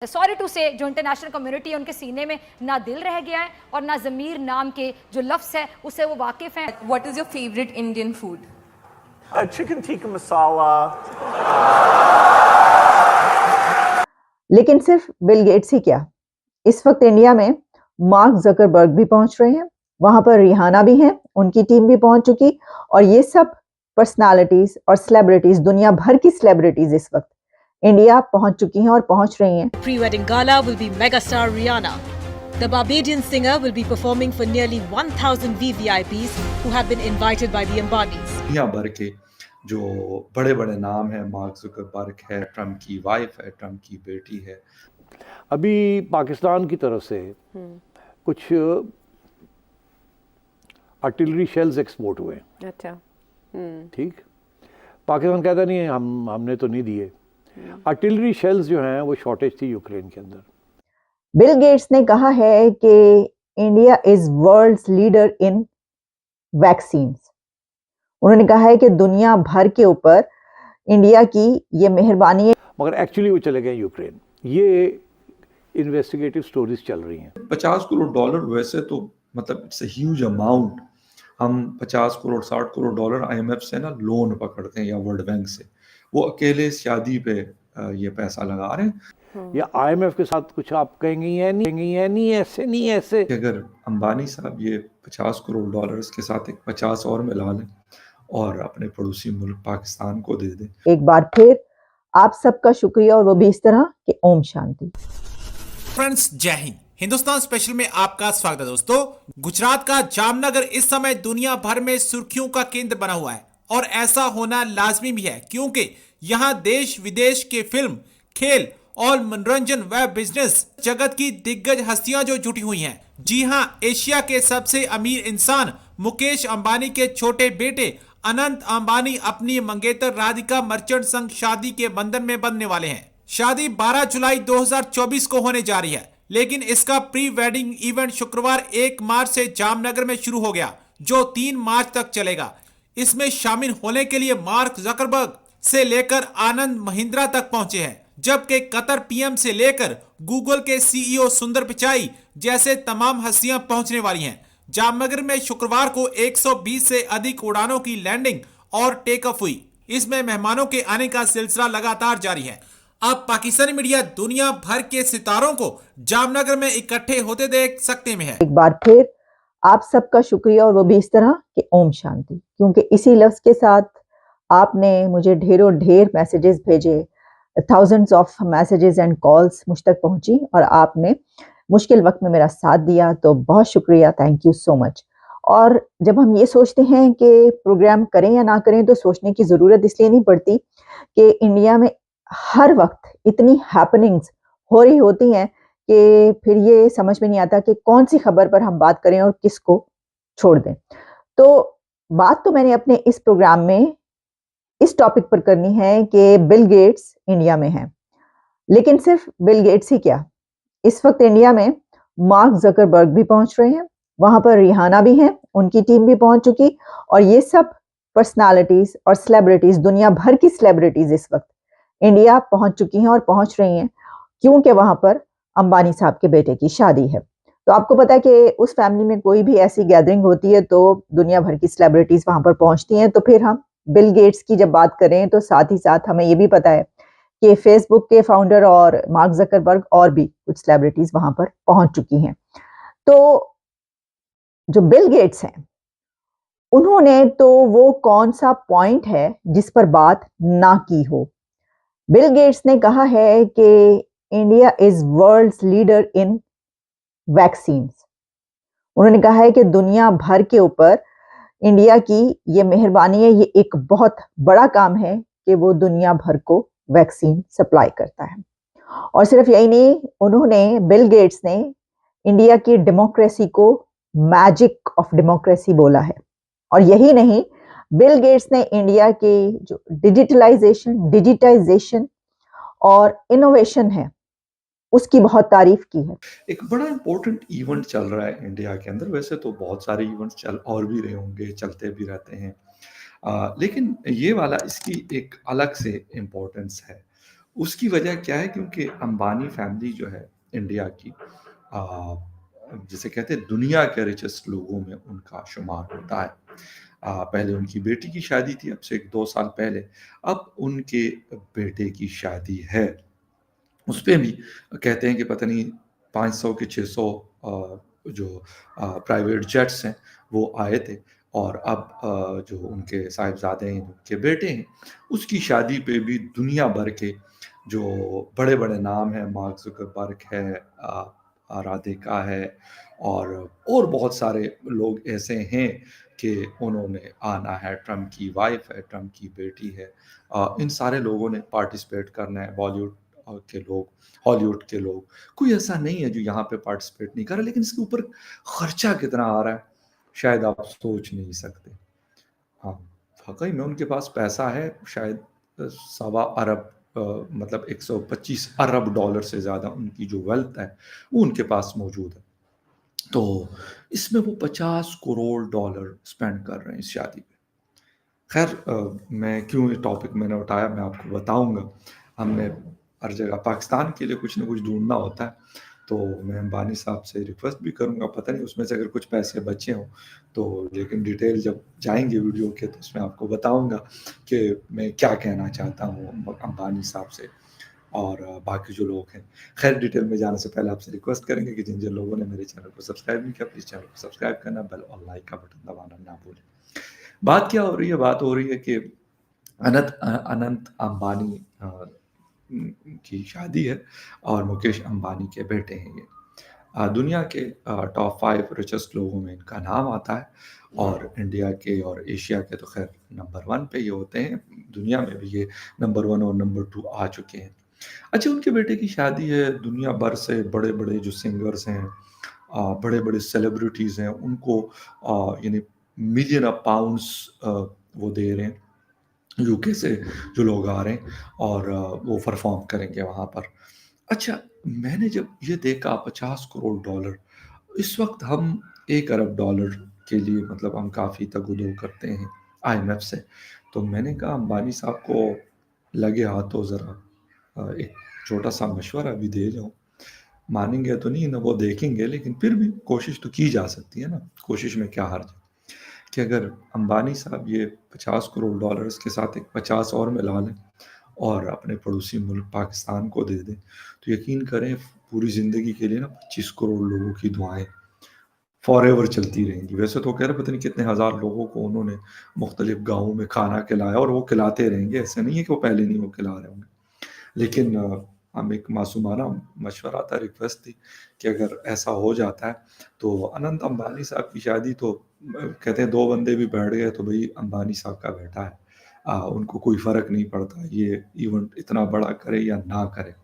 Sorry to से जो international community है उनके सीने में ना दिल रह गया है और ना ज़मीर नाम के जो लफ्ज़ है उससे वो वाकिफ़ हैं। What is your favorite Indian food? Chicken tikka masala. लेकिन सिर्फ बिल गेट्स ही क्या, इस वक्त इंडिया में मार्क जकरबर्ग भी पहुंच रहे हैं, वहां पर रिहाना भी हैं, उनकी टीम भी पहुंच चुकी और ये सब पर्सनालिटीज और सेलिब्रिटीज, दुनिया भर की सेलिब्रिटीज इस वक्त इंडिया पहुंच चुकी हैं और पहुंच रही हैं। Pre-wedding gala will be megastar Rihanna. The Barbadian singer will be performing for nearly 1,000 VVIPs who have been invited by the Ambanis. दुनिया भर के जो बड़े बड़े नाम हैं, मार्क जुकरबर्ग है, ट्रम्प की वाइफ है, ट्रम्प की बेटी है। अभी पाकिस्तान की तरफ से कुछ आर्टिलरी शेल्स एक्सपोर्ट हुए। अच्छा। ठीक, पाकिस्तान कहता नहीं है हमने तो नहीं दिए। आर्टिलरी शेल्स जो हैं वो शॉर्टेज थी यूक्रेन के अंदर। बिल गेट्स ने कहा है कि India is world's leader in vaccines. उन्होंने कहा है कि दुनिया भर के ऊपर इंडिया की ये मेहरबानी है, मगर एक्चुअली वो चले गए यूक्रेन। ये इन्वेस्टिगेटिव स्टोरीज चल रही हैं। 50 करोड़ डॉलर वैसे तो मतलब इट्स अ ह्यूज अमाउंट। हम 50 करोड़ 60 करोड़ डॉलर आईएमएफ से ना लोन पकड़ते हैं या वर्ल्ड बैंक से, वो अकेले शादी पे ये पैसा लगा रहे हैं। या आईएमएफ के साथ कुछ आप कहेंगे या नहीं ऐसे नहीं ऐसे। अगर अंबानी साहब ये 50 करोड़ डॉलर के साथ एक 50 और मिला लें और अपने पड़ोसी मुल्क पाकिस्तान को दे दें। एक बार फिर आप सबका शुक्रिया और वो भी इस तरह कि ओम शांति। फ्रेंड्स, जय हिंद। हिंदुस्तान स्पेशल में आपका स्वागत है दोस्तों। गुजरात का जामनगर इस समय दुनिया भर में सुर्खियों का केंद्र बना हुआ है और ऐसा होना लाजमी भी है, क्योंकि यहाँ देश विदेश के फिल्म, खेल और मनोरंजन व बिजनेस जगत की दिग्गज हस्तियां जो जुटी हुई हैं। जी हाँ, एशिया के सबसे अमीर इंसान मुकेश अंबानी के छोटे बेटे अनंत अंबानी अपनी मंगेतर राधिका मर्चेंट संग शादी के बंधन में बंधने वाले हैं। शादी 12 जुलाई 2024 को होने जा रही है, लेकिन इसका प्री वेडिंग इवेंट शुक्रवार 1 मार्च से जामनगर में शुरू हो गया, जो 3 मार्च तक चलेगा। इसमें शामिल होने के लिए मार्क जकरबर्ग से लेकर आनंद महिंद्रा तक पहुंचे हैं, जबकि कतर पीएम से लेकर गूगल के सीईओ सुंदर पिचाई जैसे तमाम हस्तियां पहुंचने वाली हैं। जामनगर में शुक्रवार को 120 से अधिक उड़ानों की लैंडिंग और टेक ऑफ हुई। इसमें मेहमानों के आने का सिलसिला लगातार जारी है। अब पाकिस्तानी मीडिया दुनिया भर के सितारों को जामनगर में इकट्ठे होते देख सकते हैं। एक बार फिर आप सबका शुक्रिया और वो भी इस तरह कि ओम शांति, क्योंकि इसी लफ्ज के साथ आपने मुझे ढेर मैसेजेस भेजे, thousands of messages and calls मुझ तक पहुंची और आपने मुश्किल वक्त में मेरा साथ दिया, तो बहुत शुक्रिया, थैंक यू सो मच। और जब हम ये सोचते हैं कि प्रोग्राम करें या ना करें, तो सोचने की ज़रूरत इसलिए नहीं पड़ती कि इंडिया में हर वक्त इतनी हैपनिंग्स हो रही होती हैं कि फिर ये समझ में नहीं आता कि कौन सी खबर पर हम बात करें और किसको छोड़ दें। तो बात तो मैंने अपने इस प्रोग्राम में इस टॉपिक पर करनी है कि बिल गेट्स इंडिया में हैं, लेकिन सिर्फ बिल गेट्स ही क्या, इस वक्त इंडिया में मार्क जकरबर्ग भी पहुंच रहे हैं, वहां पर रिहाना भी हैं, उनकी टीम भी पहुंच चुकी और ये सब पर्सनालिटीज और सेलिब्रिटीज, दुनिया भर की सेलिब्रिटीज इस वक्त इंडिया पहुंच चुकी हैं और पहुंच रही हैं, क्योंकि वहां पर अंबानी साहब के बेटे की शादी है। तो आपको पता है कि उस फैमिली में कोई भी ऐसी गैदरिंग होती है तो दुनिया भर की सेलिब्रिटीज वहां पर पहुंचती हैं। तो फिर हम बिल गेट्स की जब बात करें तो साथ ही साथ हमें ये भी पता है कि फेसबुक के फाउंडर और मार्क जकरबर्ग और भी कुछ सेलिब्रिटीज वहां पर पहुंच चुकी हैं। तो जो बिल गेट्स हैं, उन्होंने तो वो कौन सा पॉइंट है जिस पर बात ना की हो। बिल गेट्स ने कहा है कि India is world's leader in vaccines. उन्होंने कहा है कि दुनिया भर के ऊपर इंडिया की ये मेहरबानी है, ये एक बहुत बड़ा काम है कि वो दुनिया भर को वैक्सीन सप्लाई करता है। और सिर्फ यही नहीं, उन्होंने बिल गेट्स ने इंडिया की डेमोक्रेसी को मैजिक ऑफ डेमोक्रेसी बोला है। और यही नहीं, बिल गेट्स ने इंडिया की जो डिजिटाइजेशन और इनोवेशन है उसकी बहुत तारीफ की है। एक बड़ा इंपॉर्टेंट इवेंट चल रहा है इंडिया के अंदर। वैसे तो बहुत सारे इवेंट्स चल और भी रहे होंगे, चलते भी रहते हैं, लेकिन ये वाला इसकी एक अलग से इम्पोर्टेंस है। उसकी वजह क्या है, क्योंकि अंबानी फैमिली जो है इंडिया की, आ, जिसे कहते हैं दुनिया के रिचेस्ट लोगों में उनका शुमार होता है। पहले उनकी बेटी की शादी थी, अब से 1-2 साल पहले, अब उनके बेटे की शादी है। उस पे भी कहते हैं कि पता नहीं 500 के 600 जो प्राइवेट जेट्स हैं वो आए थे, और अब जो उनके साहिबजादे हैं, उनके बेटे हैं, उसकी शादी पे भी दुनिया भर के जो बड़े-बड़े नाम हैं, मार्क ज़ुकरबर्ग है, राधिका है, और बहुत सारे लोग ऐसे हैं कि उन्होंने आना है, ट्रम्प की वाइफ़ है, ट्रम्प की बेटी है। इन सारे लोगों ने पार्टिसिपेट करना है, बॉलीवुड के लोग, हॉलीवुड के लोग, कोई ऐसा नहीं है जो यहाँ पे पार्टिसिपेट नहीं कर रहा, लेकिन इसके ऊपर खर्चा कितना आ रहा है, शायद आप सोच नहीं सकते। हाँ, वाक़ई में उनके पास पैसा है, शायद सवा अरब, मतलब 125 अरब डॉलर से ज़्यादा उनकी जो वेल्थ है, वो उनके पास मौजूद है। तो इसमें वो 50 करोड़ डॉलर स्पेंड कर रहे हैं इस शादी पे। खैर, मैं क्यों ये टॉपिक मैंने उठाया मैं आपको बताऊँगा। हमने हर जगह पाकिस्तान के लिए कुछ न कुछ ढूँढना होता है, तो मैं अंबानी साहब से रिक्वेस्ट भी करूँगा, पता नहीं उसमें से अगर कुछ पैसे बचे हों, तो लेकिन डिटेल जब जाएँगे वीडियो के तो उसमें आपको बताऊँगा कि मैं क्या कहना चाहता हूँ अंबानी साहब से और बाकी जो लोग हैं। खैर, डिटेल में जाने से पहले आपसे रिक्वेस्ट करेंगे कि जिन-जिन लोगों ने मेरे चैनल को सब्सक्राइब नहीं किया, प्लीज़ चैनल को सब्सक्राइब करना, बेल और लाइक का बटन दबाना ना भूलें। बात क्या हो रही है? बात हो रही है कि अनंत अंबानी की शादी है और मुकेश अंबानी के बेटे हैं ये। दुनिया के टॉप 5 रिचेस्ट लोगों में इनका नाम आता है, और इंडिया के और एशिया के तो खैर नंबर 1 पे ये होते हैं, दुनिया में भी ये नंबर 1 और नंबर 2 आ चुके हैं। अच्छा, उनके बेटे की शादी है, दुनिया भर से बड़े-बड़े जो सिंगर्स हैं, बड़े-बड़े सेलिब्रिटीज़ हैं, उनको यानी मिलियन ऑफ पाउंड्स वो दे रहे हैं, यूके से जो लोग आ रहे हैं, और वो परफॉर्म करेंगे वहाँ पर। अच्छा, मैंने जब ये देखा 50 करोड़ डॉलर, इस वक्त हम 1 अरब डॉलर के लिए मतलब हम काफ़ी तगुदो करते हैं आईएमएफ से, तो मैंने कहा अंबानी साहब को लगे हाथों ज़रा एक छोटा सा मशवरा भी दे जाऊँ। मानेंगे तो नहीं ना, वो देखेंगे, लेकिन फिर भी कोशिश तो की जा सकती है ना, कोशिश में क्या हर्ज है। कि अगर अंबानी साहब ये 50 करोड़ डॉलर्स के साथ एक 50 और मिला लें और अपने पड़ोसी मुल्क पाकिस्तान को दे दें, तो यकीन करें पूरी ज़िंदगी के लिए ना 25 करोड़ लोगों की दुआएँ फॉरएवर चलती रहेंगी। वैसे तो कह रहे पता नहीं कितने हज़ार लोगों को उन्होंने मुख्तलिफ गाँवों में खाना खिलाया, और वो खिलाते रहेंगे, ऐसा नहीं है कि वो पहले नहीं वो खिला रहे होंगे। लेकिन हम एक मासूमाना मशवरा था, रिक्वेस्ट थी कि अगर ऐसा हो जाता है तो अनंत अंबानी साहब की शादी तो कहते हैं 2 बंदे भी बैठ गए तो भई अंबानी साहब का बेटा है। उनको कोई फ़र्क नहीं पड़ता ये इवेंट इतना बड़ा करे या ना करे।